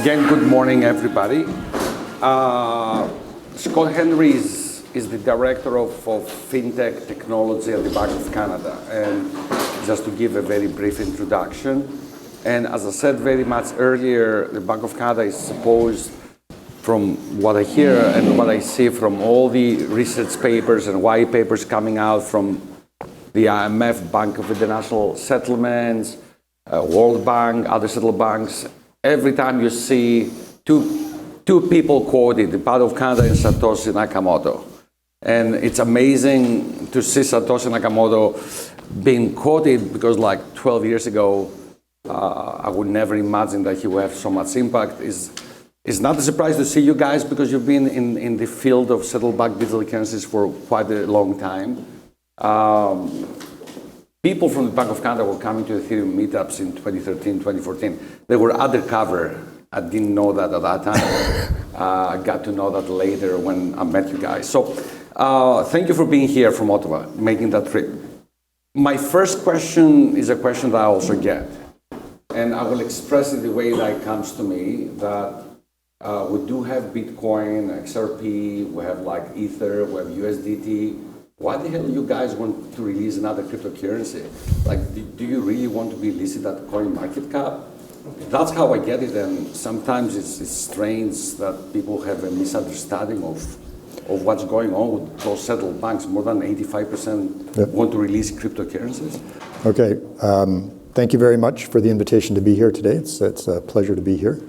Again, good morning, everybody. Scott Henry is the director of FinTech Technology at the Bank of Canada. And just to give a very brief introduction, and as I said very much earlier, the Bank of Canada is supposed, from what I hear and what I see from all the research papers and white papers coming out from the IMF, Bank of International Settlements, World Bank, other settle banks, every time you see two people quoted, the Bank of Canada and Satoshi Nakamoto. And it's amazing to see Satoshi Nakamoto being quoted because like 12 years ago, I would never imagine that he would have so much impact. It's not a surprise to see you guys because you've been in the field of central bank digital currencies for quite a long time. People from the Bank of Canada were coming to Ethereum meetups in 2013, 2014. They were undercover. I didn't know that at that time. I got to know that later when I met you guys. So thank you for being here from Ottawa, making that trip. My first question is a question that I also get. And I will express it the way that it comes to me, that we do have Bitcoin, XRP, we have like Ether, we have USDT. Why the hell you guys want to release another cryptocurrency? Like, do you really want to be listed at CoinMarketCap? That's how I get it, and sometimes it's strange that people have a misunderstanding of what's going on with those settled banks. More than 85% want to release cryptocurrencies. Okay, thank you very much for the invitation to be here today. It's a pleasure to be here.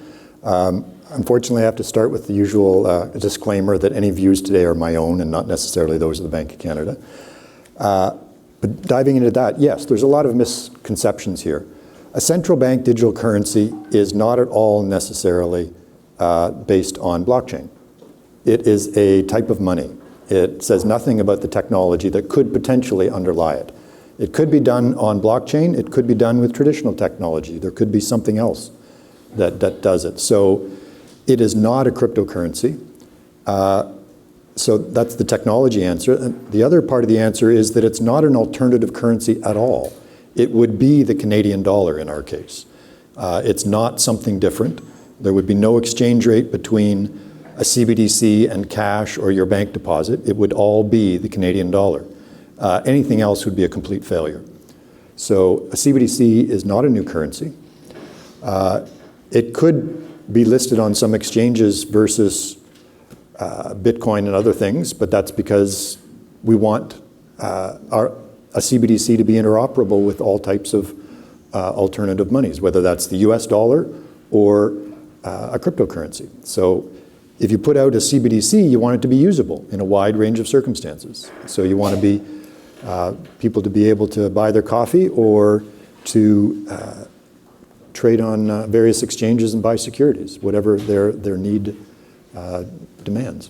Unfortunately, I have to start with the usual disclaimer that any views today are my own and not necessarily those of the Bank of Canada. But diving into that, yes, there's a lot of misconceptions here. A central bank digital currency is not at all necessarily based on blockchain. It is a type of money. It says nothing about the technology that could potentially underlie it. It could be done on blockchain. It could be done with traditional technology. There could be something else that does it. So it is not a cryptocurrency. So that's the technology answer. And the other part of the answer is that it's not an alternative currency at all. It would be the Canadian dollar in our case. It's not something different. There would be no exchange rate between a CBDC and cash or your bank deposit. It would all be the Canadian dollar. Anything else would be a complete failure. So a CBDC is not a new currency. It could be listed on some exchanges versus Bitcoin and other things, but that's because we want a CBDC to be interoperable with all types of alternative monies, whether that's the US dollar or a cryptocurrency. So if you put out a CBDC, you want it to be usable in a wide range of circumstances. So you want to be people to be able to buy their coffee or to trade on various exchanges and buy securities, whatever their need demands.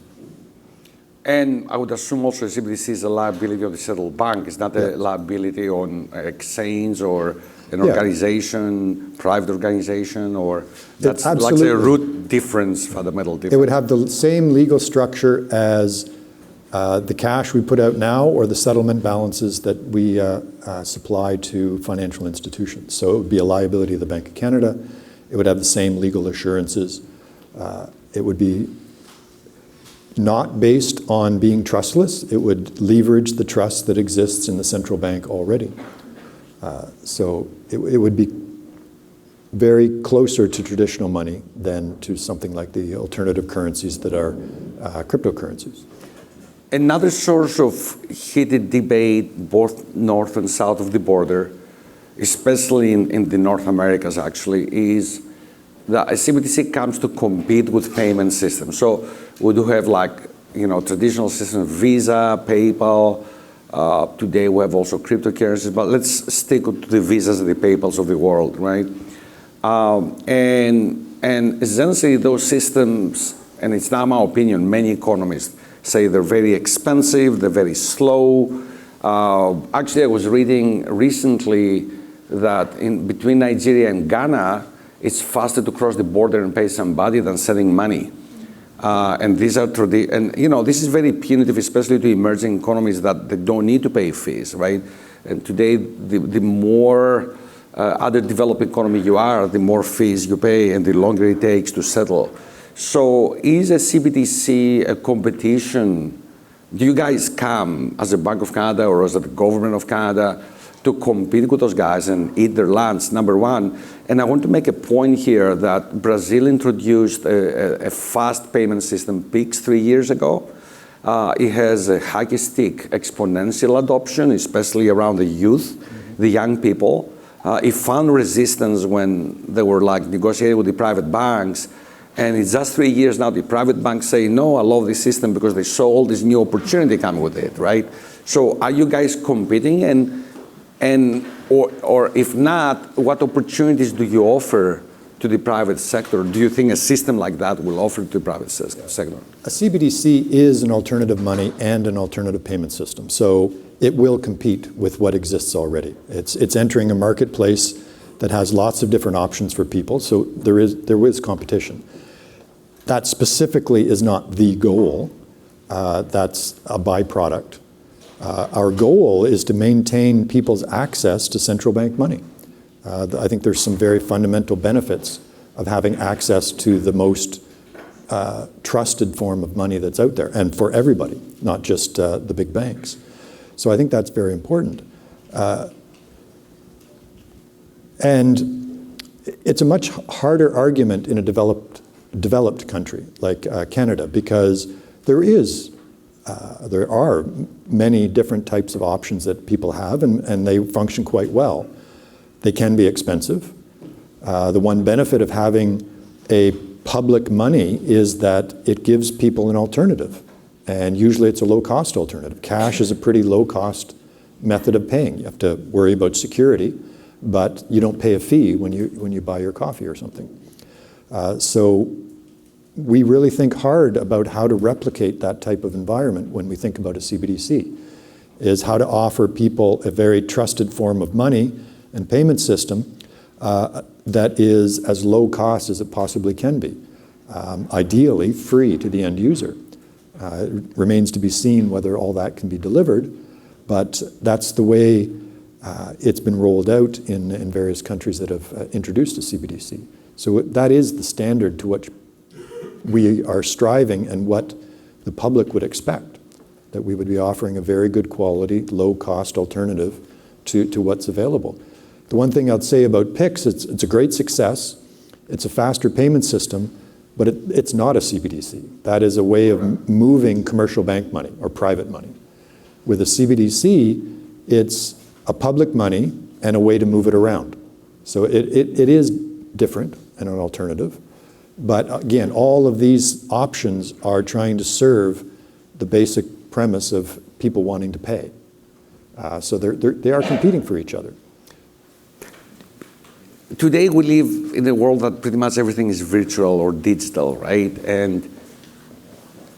And I would assume also CBDC is a liability of the settled bank. It's not a liability on exchange or an organization, private organization, or that's like a root difference, fundamental difference. It would have the same legal structure as the cash we put out now or the settlement balances that we supply to financial institutions. So it would be a liability of the Bank of Canada. It would have the same legal assurances. It would be not based on being trustless. It would leverage the trust that exists in the central bank already. So it would be very closer to traditional money than to something like the alternative currencies that are cryptocurrencies. Another source of heated debate, both north and south of the border, especially in the North Americas actually, is that a CBDC comes to compete with payment systems. So we do have traditional systems, Visa, PayPal. Today we have also cryptocurrencies, but let's stick to the Visas and the PayPals of the world, right? And essentially those systems, and it's not my opinion, many economists say they're very expensive, they're very slow. Actually, I was reading recently that between Nigeria and Ghana, it's faster to cross the border and pay somebody than sending money. And these are this is very punitive, especially to emerging economies that they don't need to pay fees, right? And today, the more other developed economy you are, the more fees you pay and the longer it takes to settle. So is a CBDC a competition? Do you guys come as a Bank of Canada or as the government of Canada to compete with those guys and eat their lunch, number one? And I want to make a point here that Brazil introduced a fast payment system, PIX, 3 years ago. It has a hockey stick exponential adoption, especially around the youth, the young people. It found resistance when they were like negotiating with the private banks. And it's just 3 years now, the private banks say, no, I love this system because they saw all this new opportunity coming with it, right? So are you guys competing? Or if not, what opportunities do you offer to the private sector? Do you think a system like that will offer to the private sector? A CBDC is an alternative money and an alternative payment system. So it will compete with what exists already. It's entering a marketplace that has lots of different options for people. So there is competition. That specifically is not the goal. That's a byproduct. Our goal is to maintain people's access to central bank money. I think there's some very fundamental benefits of having access to the most trusted form of money that's out there, and for everybody, not just the big banks. So I think that's very important. And it's a much harder argument in a developed country like Canada, because there are many different types of options that people have, and they function quite well. They can be expensive. The one benefit of having a public money is that it gives people an alternative, and usually it's a low-cost alternative. Cash is a pretty low-cost method of paying. You have to worry about security, but you don't pay a fee when you buy your coffee or something. So we really think hard about how to replicate that type of environment when we think about a CBDC, is how to offer people a very trusted form of money and payment system that is as low cost as it possibly can be. Ideally free to the end user. It remains to be seen whether all that can be delivered, but that's the way it's been rolled out in various countries that have introduced a CBDC. So that is the standard to which we are striving and what the public would expect, that we would be offering a very good quality, low-cost alternative to what's available. The one thing I'd say about PIX, it's a great success. It's a faster payment system, but it's not a CBDC. That is a way of moving commercial bank money or private money. With a CBDC, it's a public money and a way to move it around. So it is different and an alternative. But again, all of these options are trying to serve the basic premise of people wanting to pay. So they are competing for each other. Today we live in a world that pretty much everything is virtual or digital, right? And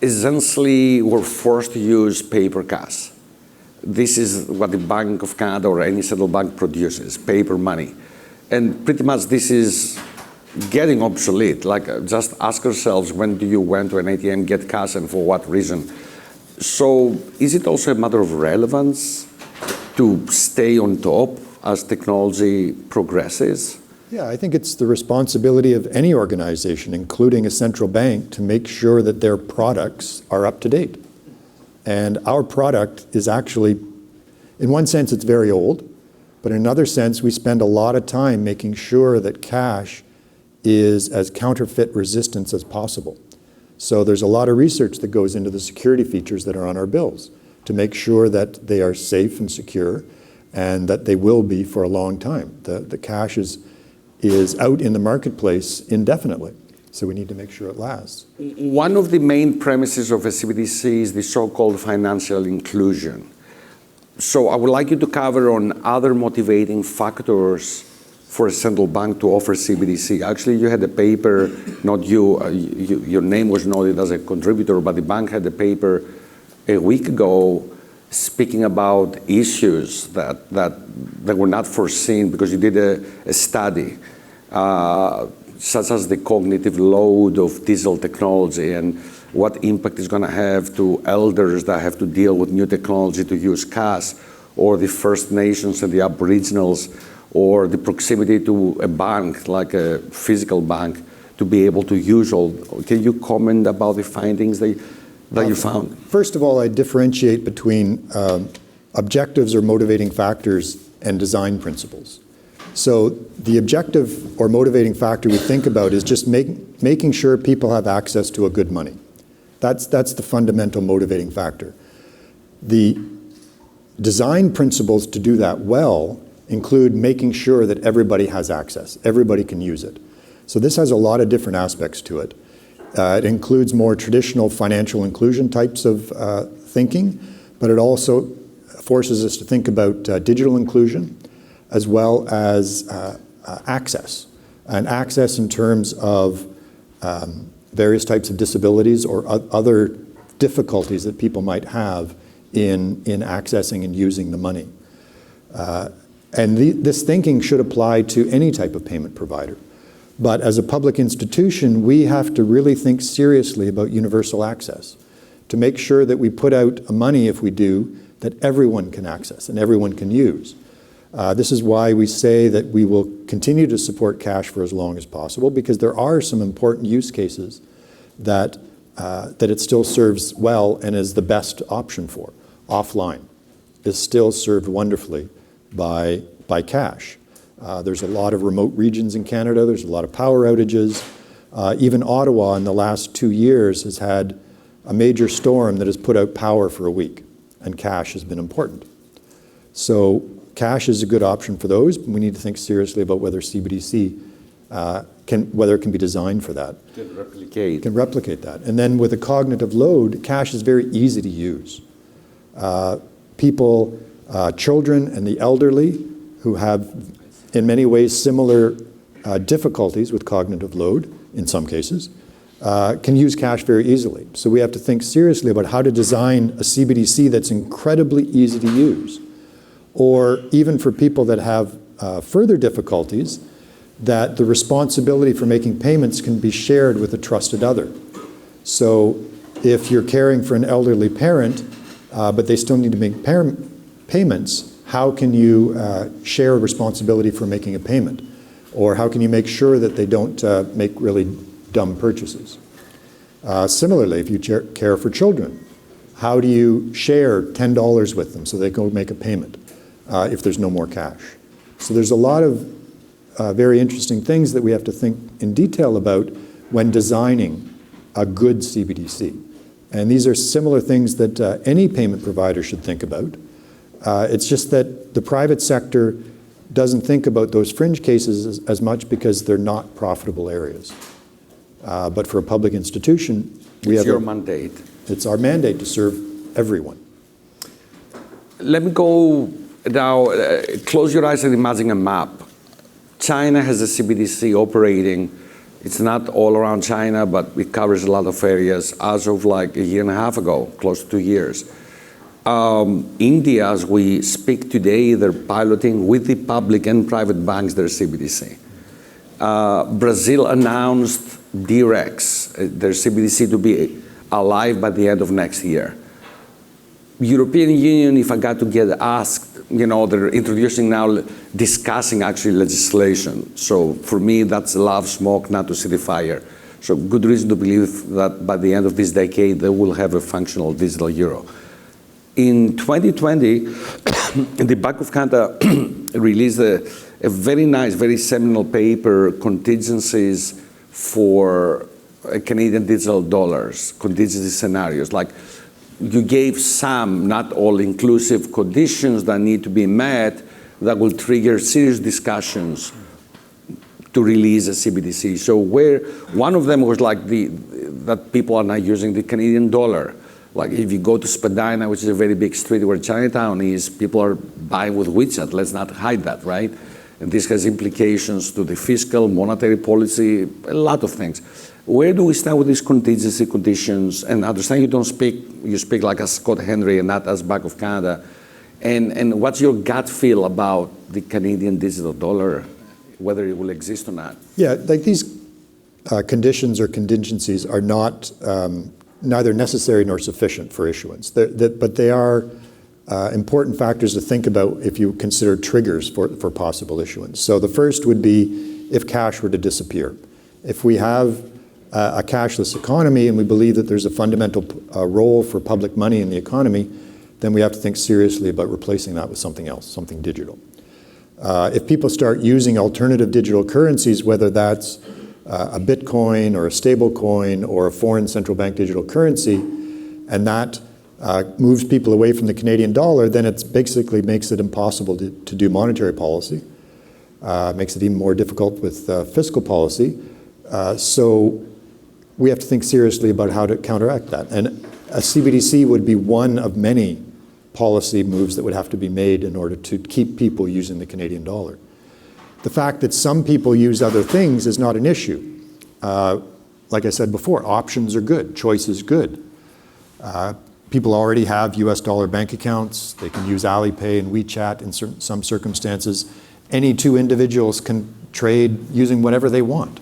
essentially we're forced to use paper cash. This is what the Bank of Canada or any central bank produces, paper money. And pretty much this is getting obsolete. Like, just ask ourselves, when do you went to an ATM, get cash, and for what reason? So is it also a matter of relevance to stay on top as technology progresses? Yeah, I think it's the responsibility of any organization, including a central bank, to make sure that their products are up to date. And our product is actually, in one sense, it's very old, but in another sense, we spend a lot of time making sure that cash is as counterfeit resistant as possible. So there's a lot of research that goes into the security features that are on our bills to make sure that they are safe and secure and that they will be for a long time. The cash is out in the marketplace indefinitely, so we need to make sure it lasts. One of the main premises of a CBDC is the so-called financial inclusion. So I would like you to cover on other motivating factors for a central bank to offer CBDC. Actually, you had a paper, not you, your name was noted as a contributor, but the bank had a paper a week ago speaking about issues that were not foreseen because you did a study, such as the cognitive load of digital technology and what impact it's going to have to elders that have to deal with new technology to use cash, or the First Nations and the Aboriginals or the proximity to a bank, like a physical bank, to be able to use all. Can you comment about the findings that you found? First of all, I differentiate between objectives or motivating factors and design principles. So the objective or motivating factor we think about is just making sure people have access to a good money. That's the fundamental motivating factor. The design principles to do that well include making sure that everybody has access, everybody can use it. So this has a lot of different aspects to it. It includes more traditional financial inclusion types of thinking, but it also forces us to think about digital inclusion as well as access. And access in terms of various types of disabilities or other difficulties that people might have in accessing and using the money. And this thinking should apply to any type of payment provider. But as a public institution, we have to really think seriously about universal access to make sure that we put out money, if we do, that everyone can access and everyone can use. This is why we say that we will continue to support cash for as long as possible, because there are some important use cases that it still serves well and is the best option for. Offline is still served wonderfully by cash. There's a lot of remote regions in Canada. There's a lot of power outages. Even Ottawa in the last 2 years has had a major storm that has put out power for a week, and cash has been important. So cash is a good option for those. But we need to think seriously about whether CBDC whether it can be designed for that. Can replicate that. And then with a cognitive load, cash is very easy to use. People, children and the elderly who have in many ways similar difficulties with cognitive load in some cases, can use cash very easily. So we have to think seriously about how to design a CBDC that's incredibly easy to use. Or even for people that have further difficulties, that the responsibility for making payments can be shared with a trusted other. So if you're caring for an elderly parent, but they still need to make payments, how can you share responsibility for making a payment? Or how can you make sure that they don't make really dumb purchases? Similarly, if you care for children, how do you share $10 with them so they go make a payment if there's no more cash? So there's a lot of very interesting things that we have to think in detail about when designing a good CBDC. And these are similar things that any payment provider should think about. It's just that the private sector doesn't think about those fringe cases as much because they're not profitable areas. But for a public institution, it's your mandate. It's our mandate to serve everyone. Let me go now, close your eyes and imagine a map. China has a CBDC operating. It's not all around China, but it covers a lot of areas as of like a year and a half ago, close to 2 years. India, as we speak today, they're piloting with the public and private banks their CBDC. Brazil announced DREX, their CBDC, to be alive by the end of next year. European Union, if I got to get asked, they're introducing now, discussing actually legislation. So for me, that's a lot of smoke, not to see the fire. So good reason to believe that by the end of this decade, they will have a functional digital euro. In 2020, the Bank of Canada released a very nice, very seminal paper, Contingencies for Canadian Digital Dollars, contingency scenarios. Like, you gave some, not all inclusive conditions that need to be met that will trigger serious discussions to release a CBDC. So one of them was like that people are not using the Canadian dollar. Like if you go to Spadina, which is a very big street where Chinatown is, people are buying with WeChat. Let's not hide that, right? And this has implications to the fiscal, monetary policy, a lot of things. Where do we stand with these contingency conditions? And understand you speak like as Scott Henry and not as Bank of Canada. And what's your gut feel about the Canadian digital dollar, whether it will exist or not? Yeah, like these conditions or contingencies are not neither necessary nor sufficient for issuance. But they are important factors to think about if you consider triggers for possible issuance. So the first would be if cash were to disappear. If we have a cashless economy and we believe that there's a fundamental role for public money in the economy, then we have to think seriously about replacing that with something else, something digital. If people start using alternative digital currencies, whether that's a Bitcoin or a stable coin or a foreign central bank digital currency, and that moves people away from the Canadian dollar, then it basically makes it impossible to do monetary policy, makes it even more difficult with fiscal policy. So we have to think seriously about how to counteract that. And a CBDC would be one of many policy moves that would have to be made in order to keep people using the Canadian dollar. The fact that some people use other things is not an issue. Like I said before, options are good, choice is good. People already have US dollar bank accounts. They can use Alipay and WeChat in some circumstances. Any two individuals can trade using whatever they want.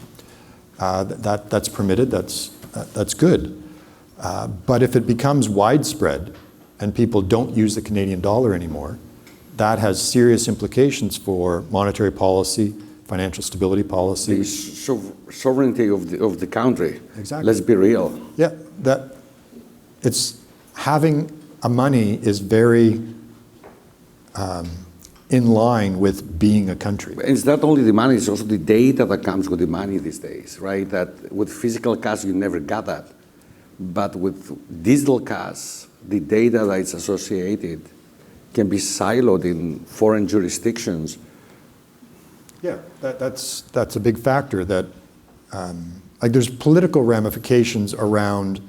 That's permitted, that's good. But if it becomes widespread and people don't use the Canadian dollar anymore, that has serious implications for monetary policy, financial stability policy. The sovereignty of the country. Exactly. Let's be real. Yeah, it's having a money is very in line with being a country. It's not only the money, it's also the data that comes with the money these days, right? That with physical cash, you never got that. But with digital cash, the data that is associated can be siloed in foreign jurisdictions. Yeah, that's a big factor. That like there's political ramifications around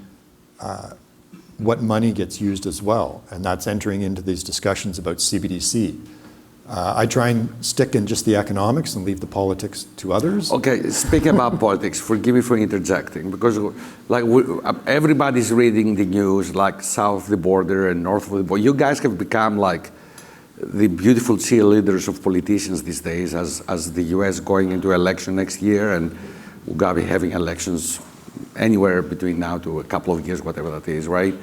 what money gets used as well, and that's entering into these discussions about CBDC. I try and stick in just the economics and leave the politics to others. Okay, speaking about politics, forgive me for interjecting, because like everybody's reading the news, like south of the border and north of the border. You guys have become like the beautiful cheerleaders of politicians these days, as the US going into election next year, and we're gonna be having elections anywhere between now to a couple of years, whatever that is, right?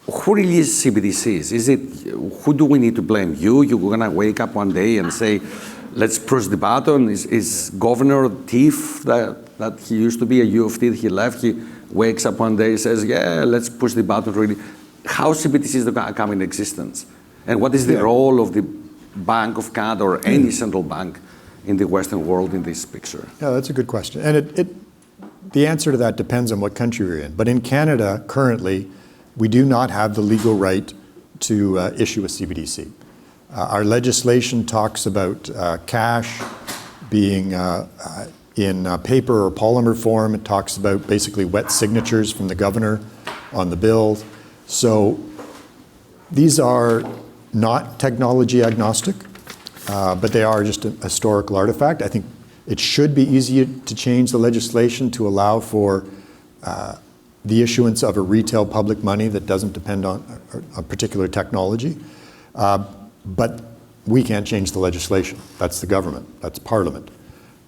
Who really is CBDCs? Who do we need to blame? You're gonna wake up one day and say, let's push the button? Is Governor Thief, that he used to be a U of T, he left, he wakes up one day and says, yeah, let's push the button really. How CBDCs are gonna come in existence? And what is the role of the Bank of Canada or any central bank in the Western world in this picture? Yeah, that's a good question. And the answer to that depends on what country you're in. But in Canada, currently, we do not have the legal right to issue a CBDC. Our legislation talks about cash being in paper or polymer form. It talks about basically wet signatures from the governor on the bill. So these are not technology agnostic, but they are just a historical artifact. I think it should be easier to change the legislation to allow for the issuance of a retail public money that doesn't depend on a particular technology. But we can't change the legislation. That's the government, that's Parliament,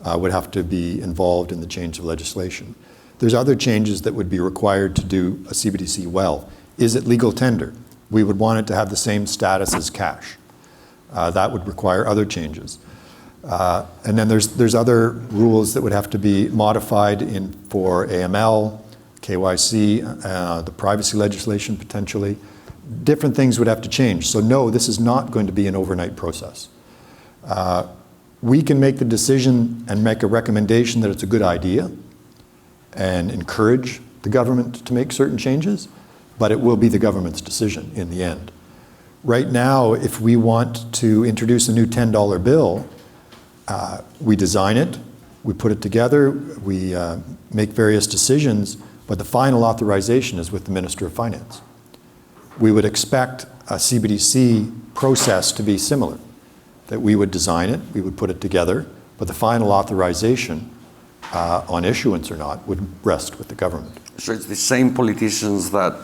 would have to be involved in the change of legislation. There's other changes that would be required to do a CBDC well. Is it legal tender? We would want it to have the same status as cash. That would require other changes. And then there's other rules that would have to be modified for AML, KYC, the privacy legislation potentially. Different things would have to change. So no, this is not going to be an overnight process. We can make the decision and make a recommendation that it's a good idea and encourage the government to make certain changes, but it will be the government's decision in the end. Right now, if we want to introduce a new $10 bill, we design it, we put it together, we make various decisions, but the final authorization is with the Minister of Finance. We would expect a CBDC process to be similar, that we would design it, we would put it together, but the final authorization on issuance or not would rest with the government. So it's the same politicians that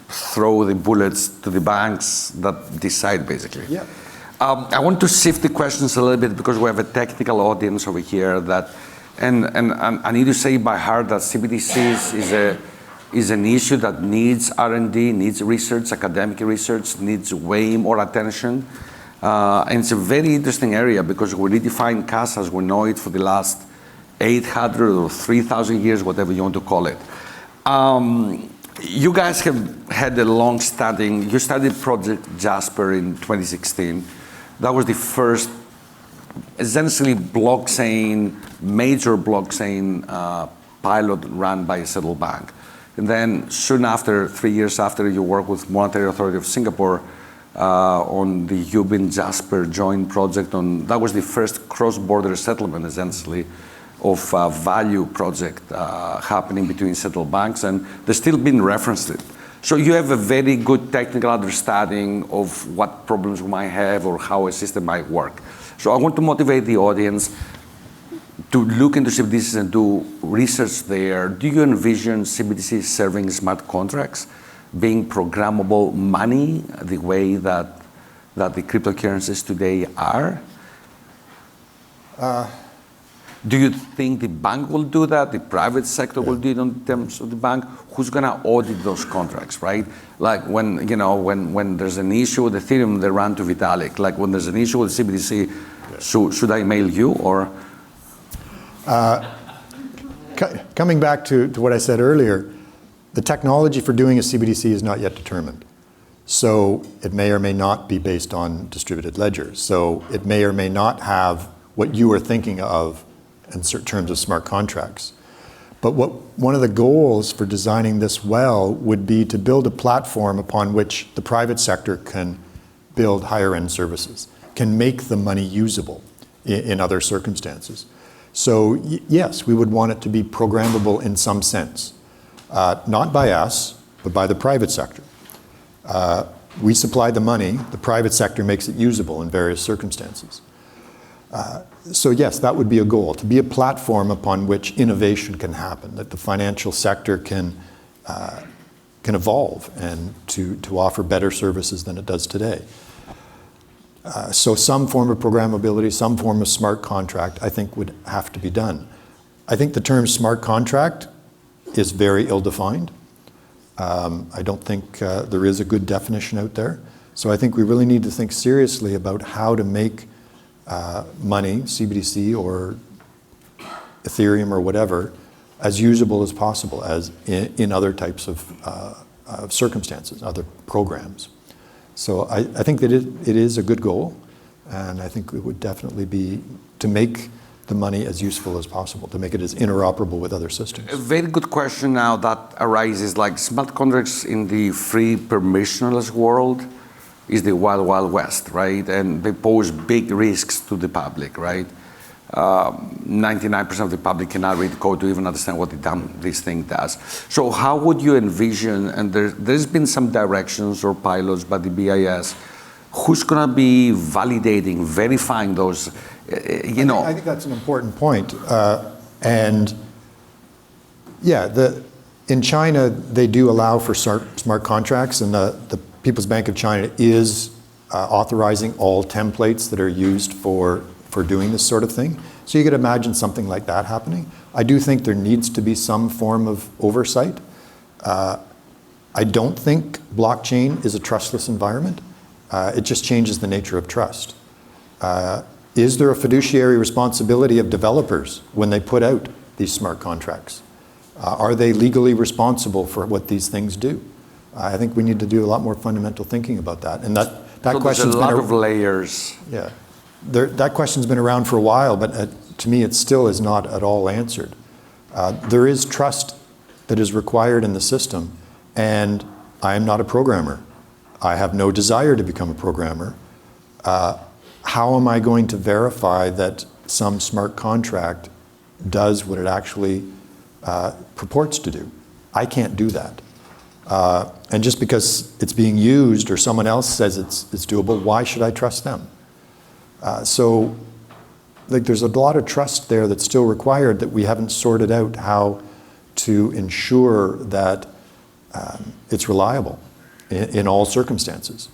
throw the bullets to the banks that decide, basically. Yeah. I want to shift the questions a little bit because we have a technical audience over here that, and I need to say by heart that CBDCs is an issue that needs R&D, needs research, academic research, needs way more attention. And it's a very interesting area because we redefine cash as we know it for the last 800 or 3,000 years, whatever you want to call it. You guys have had a long-standing, you started Project Jasper in 2016. That was the first, essentially, major blockchain pilot run by a central bank. And then soon after, 3 years after, you worked with Monetary Authority of Singapore on the UBRI Jasper joint project. That was the first cross-border settlement, essentially, of value project happening between central banks, and they're still being referenced it. So you have a very good technical understanding of what problems we might have or how a system might work. So I want to motivate the audience to look into CBDCs and do research there. Do you envision CBDCs serving smart contracts, being programmable money the way that the cryptocurrencies today are? Do you think the bank will do that? The private sector will do it in terms of the bank? Who's going to audit those contracts, right? Like when there's an issue with Ethereum, they run to Vitalik. Like when there's an issue with CBDC, should I mail you or? Coming back to what I said earlier, the technology for doing a CBDC is not yet determined. So it may or may not be based on distributed ledgers. So it may or may not have what you are thinking of in terms of smart contracts. But one of the goals for designing this well would be to build a platform upon which the private sector can build higher end services, can make the money usable in other circumstances. So yes, we would want it to be programmable in some sense. Not by us, but by the private sector. We supply the money, the private sector makes it usable in various circumstances. So yes, that would be a goal, to be a platform upon which innovation can happen, that the financial sector can evolve and to offer better services than it does today. So some form of programmability, some form of smart contract, I think would have to be done. I think the term smart contract is very ill-defined. I don't think there is a good definition out there. So I think we really need to think seriously about how to make money, CBDC or Ethereum or whatever, as usable as possible as in other types of circumstances, other programs. So I think that it is a good goal, and I think it would definitely be to make the money as useful as possible, to make it as interoperable with other systems. A very good question now that arises, like smart contracts in the free permissionless world is the wild, wild west, right? And they pose big risks to the public, right? 99% of the public cannot read code to even understand what this thing does. So how would you envision, and there's been some directions or pilots by the BIS, who's going to be validating, verifying those, I think that's an important point. And yeah, in China, they do allow for smart contracts, and the People's Bank of China is authorizing all templates that are used for doing this sort of thing. So you could imagine something like that happening. I do think there needs to be some form of oversight. I don't think blockchain is a trustless environment. It just changes the nature of trust. Is there a fiduciary responsibility of developers when they put out these smart contracts? Are they legally responsible for what these things do? I think we need to do a lot more fundamental thinking about that. And that so question's there's a lot of layers. Yeah. That question's been around for a while, but to me it still is not at all answered. There is trust that is required in the system, and I am not a programmer. I have no desire to become a programmer. How am I going to verify that some smart contract does what it actually purports to do? I can't do that. And just because it's being used or someone else says it's doable, why should I trust them? So there's a lot of trust there that's still required that we haven't sorted out how to ensure that it's reliable in all circumstances.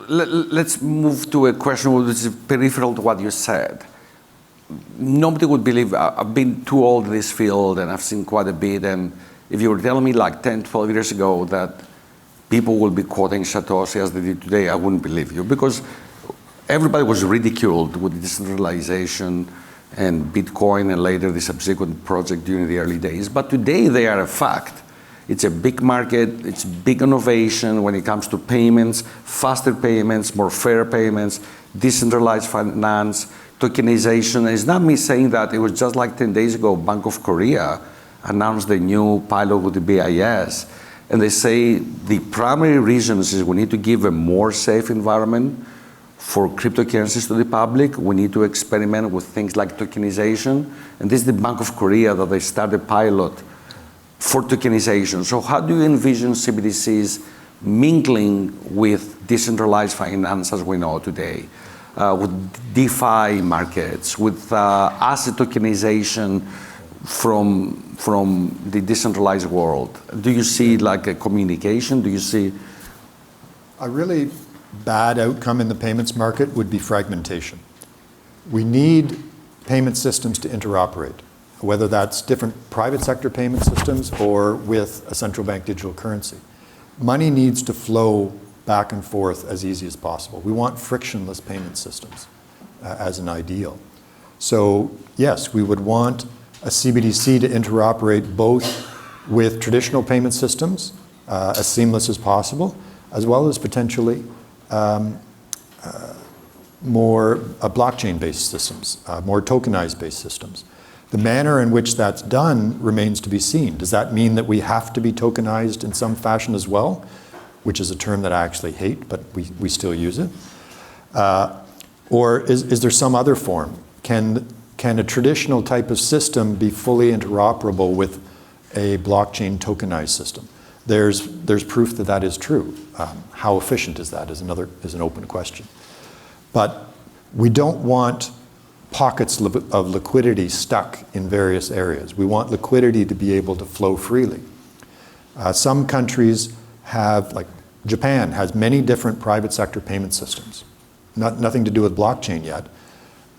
Let's move to a question which is peripheral to what you said. nobody would believe. I've been too old in this field and I've seen quite a bit. And if you were telling me like 10, 12 years ago that people will be quoting Satoshi as they did today, I wouldn't believe you, because everybody was ridiculed with decentralization and Bitcoin and later the subsequent project during the early days. But today they are a fact. It's a big market, it's big innovation when it comes to payments, faster payments, more fair payments, decentralized finance, tokenization. It's not me saying that. It was just like 10 days ago, Bank of Korea announced the new pilot with the BIS. And they say the primary reasons is we need to give a more safe environment for cryptocurrencies to the public. We need to experiment with things like tokenization. And this is the Bank of Korea that they started a pilot for tokenization. So how do you envision CBDCs mingling with decentralized finance as we know today, with DeFi markets, with asset tokenization from the decentralized world? Do you see like a communication? Do you see? A really bad outcome in the payments market would be fragmentation. We need payment systems to interoperate, whether that's different private sector payment systems or with a central bank digital currency. Money needs to flow back and forth as easy as possible. We want frictionless payment systems as an ideal. So yes, we would want a CBDC to interoperate both with traditional payment systems as seamless as possible, as well as potentially more blockchain-based systems, more tokenized-based systems. The manner in which that's done remains to be seen. Does that mean that we have to be tokenized in some fashion as well, which is a term that I actually hate, but we still use it? Or is there some other form? Can a traditional type of system be fully interoperable with a blockchain tokenized system? There's proof that that is true. How efficient is that is an open question. But we don't want pockets of liquidity stuck in various areas. We want liquidity to be able to flow freely. Some countries have, like Japan, has many different private sector payment systems. Nothing to do with blockchain yet,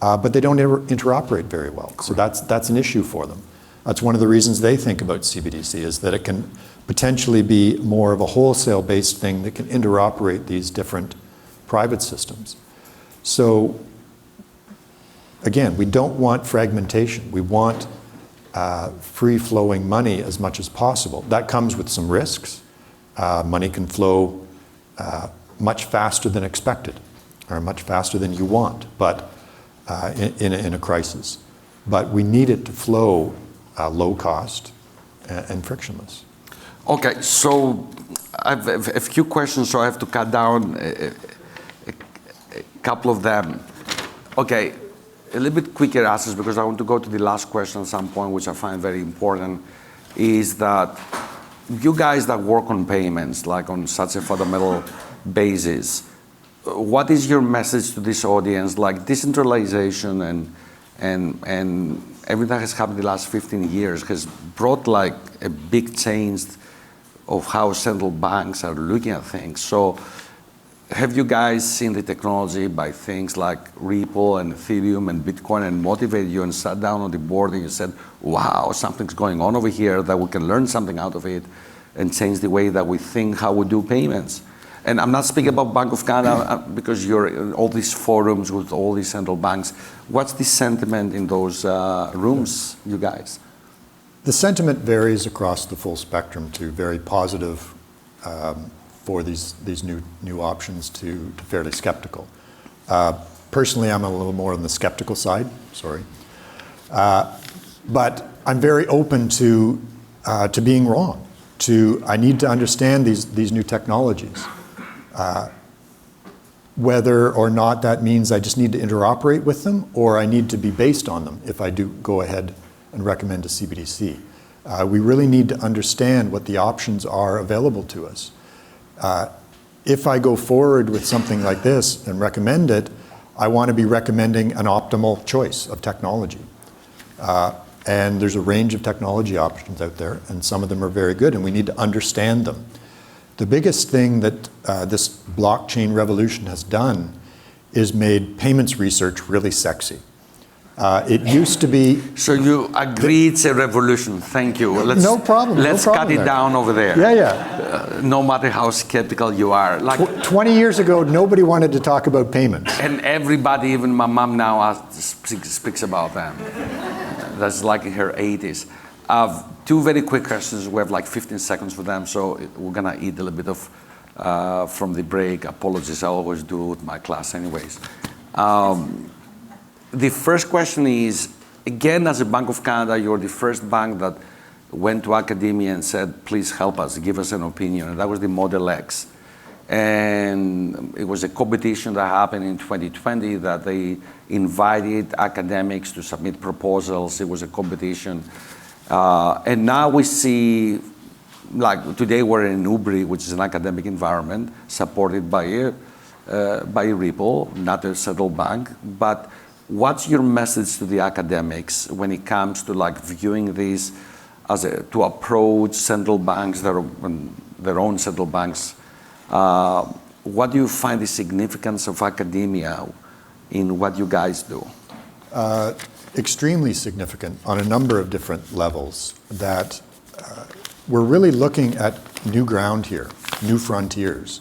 but they don't interoperate very well. So that's an issue for them. That's one of the reasons they think about CBDC, is that it can potentially be more of a wholesale-based thing that can interoperate these different private systems. So again, we don't want fragmentation. We want free-flowing money as much as possible. That comes with some risks. Money can flow much faster than expected, or much faster than you want, but in a crisis. But we need it to flow low cost and frictionless. Okay, so I have a few questions, so I have to cut down a couple of them. Okay, a little bit quicker answers, because I want to go to the last question at some point, which I find very important, is that you guys that work on payments, like on such a fundamental basis, what is your message to this audience? Like decentralization and everything that has happened in the last 15 years has brought like a big change of how central banks are looking at things. So have you guys seen the technology by things like Ripple and Ethereum and Bitcoin and motivated you and sat down on the board and you said, wow, something's going on over here that we can learn something out of it and change the way that we think how we do payments? And I'm not speaking about Bank of Canada because you're in all these forums with all these central banks. What's the sentiment in those rooms, you guys? The sentiment varies across the full spectrum to very positive for these new options to fairly skeptical. Personally, I'm a little more on the skeptical side, sorry. But I'm very open to being wrong. I need to understand these new technologies. Whether or not that means I just need to interoperate with them or I need to be based on them if I do go ahead and recommend a CBDC. We really need to understand what the options are available to us. If I go forward with something like this and recommend it, I want to be recommending an optimal choice of technology. And there's a range of technology options out there, and some of them are very good, and we need to understand them. The biggest thing that this blockchain revolution has done is made payments research really sexy. It used to be... So you agree it's a revolution. Thank you. No problem. Let's cut it down over there. Yeah. No matter how skeptical you are. Like 20 years ago, nobody wanted to talk about payments. And everybody, even my mom now, speaks about them. That's like in her 80s. Two very quick questions. We have like 15 seconds for them, so we're gonna eat a little bit of from the break. Apologies, I always do with my class anyways. The first question is, again, as a Bank of Canada, you're the first bank that went to academia and said, please help us, give us an opinion. And that was the Model X. And it was a competition that happened in 2020 that they invited academics to submit proposals. It was a competition. And now we see, like today we're in UBRI, which is an academic environment supported by Ripple, not a central bank. But what's your message to the academics when it comes to like viewing this as to approach central banks, their own central banks? What do you find the significance of academia in what you guys do? Extremely significant on a number of different levels, that we're really looking at new ground here, new frontiers.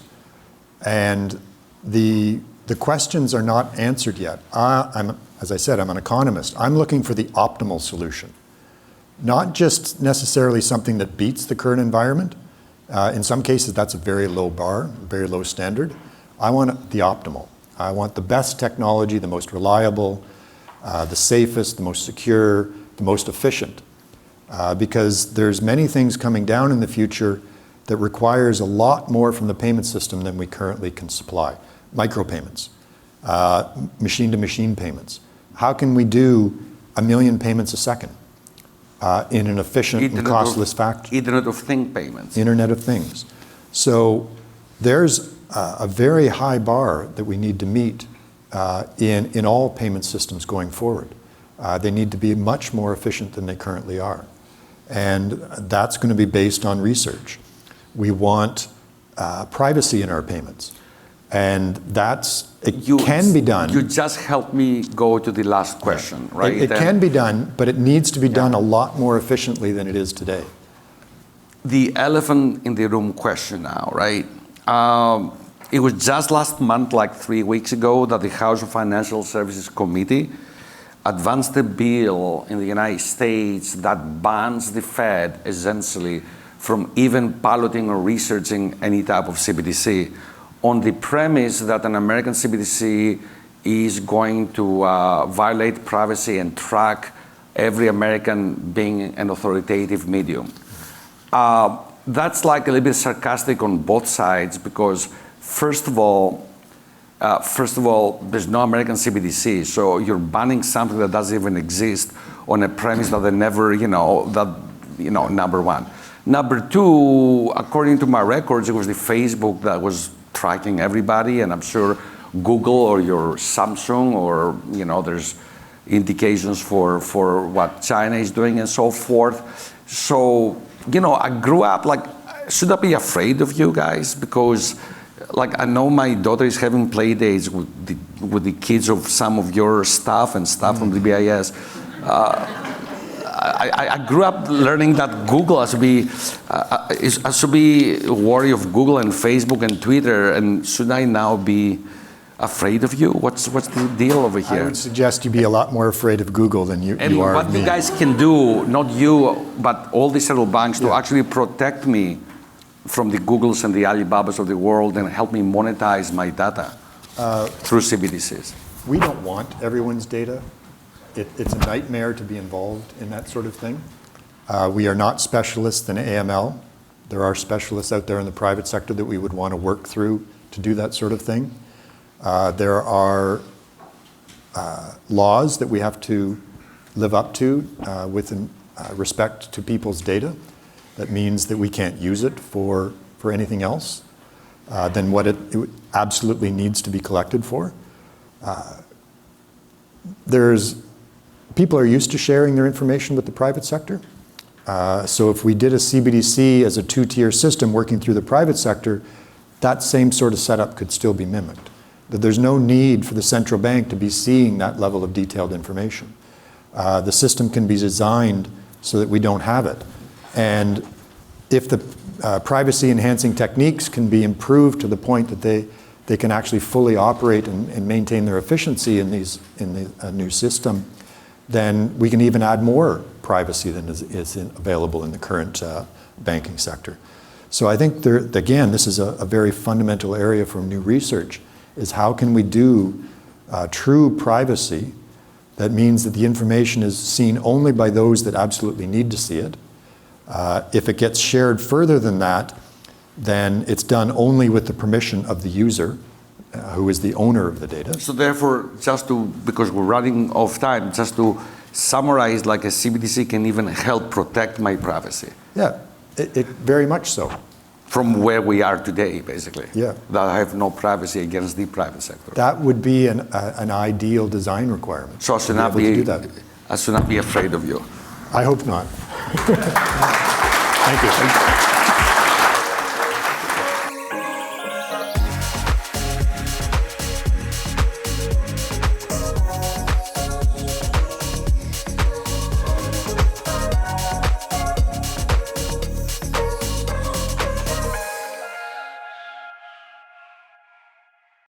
And the questions are not answered yet. As I said, I'm an economist. I'm looking for the optimal solution. Not just necessarily something that beats the current environment. In some cases, that's a very low bar, very low standard. I want the optimal. I want the best technology, the most reliable, the safest, the most secure, the most efficient. Because there's many things coming down in the future that requires a lot more from the payment system than we currently can supply. Micropayments, machine-to-machine payments. How can we do 1 million payments a second in an efficient and costless fashion? Internet of Things payments. Internet of Things. So there's a very high bar that we need to meet in all payment systems going forward. They need to be much more efficient than they currently are. And that's going to be based on research. We want privacy in our payments. And it can be done. You just helped me go to the last question, right? It can be done, but it needs to be done a lot more efficiently than it is today. The elephant in the room question now, right? It was just last month, like 3 weeks ago, that the House of Financial Services Committee advanced a bill in the United States that bans the Fed, essentially, from even piloting or researching any type of CBDC, on the premise that an American CBDC is going to violate privacy and track every American being an authoritative medium. That's like a little bit sarcastic on both sides, because first of all, there's no American CBDC, so you're banning something that doesn't even exist on a premise that they never, number one. Number two, according to my records, it was the Facebook that was tracking everybody, and I'm sure Google or your Samsung, or there's indications for what China is doing and so forth. So, I grew up like, should I be afraid of you guys? Because like, I know my daughter is having play dates with the kids of some of your staff and stuff from the BIS. I grew up learning that Google has to be wary of Google and Facebook and Twitter, and should I now be afraid of you? What's the deal over here? I would suggest you be a lot more afraid of Google than you are of me. And what you guys can do, not you, but all the central banks, to actually protect me from the Googles and the Alibabas of the world and help me monetize my data through CBDCs. We don't want everyone's data. It's a nightmare to be involved in that sort of thing. We are not specialists in AML. There are specialists out there in the private sector that we would want to work through to do that sort of thing. There are laws that we have to live up to with respect to people's data. That means that we can't use it for anything else than what it absolutely needs to be collected for. People are used to sharing their information with the private sector. So if we did a CBDC as a two-tier system working through the private sector, that same sort of setup could still be mimicked. That there's no need for the central bank to be seeing that level of detailed information. The system can be designed so that we don't have it. And if the privacy-enhancing techniques can be improved to the point that they can actually fully operate and maintain their efficiency in the new system, then we can even add more privacy than is available in the current banking sector. So I think, again, this is a very fundamental area for new research, is how can we do true privacy that means that the information is seen only by those that absolutely need to see it. If it gets shared further than that, then it's done only with the permission of the user, who is the owner of the data. So therefore, because we're running out of time, just to summarize, like a CBDC can even help protect my privacy. Yeah, it very much so. From where we are today, basically. Yeah. That I have no privacy against the private sector. That would be an ideal design requirement. So I should not be afraid of you. I hope not. Thank you.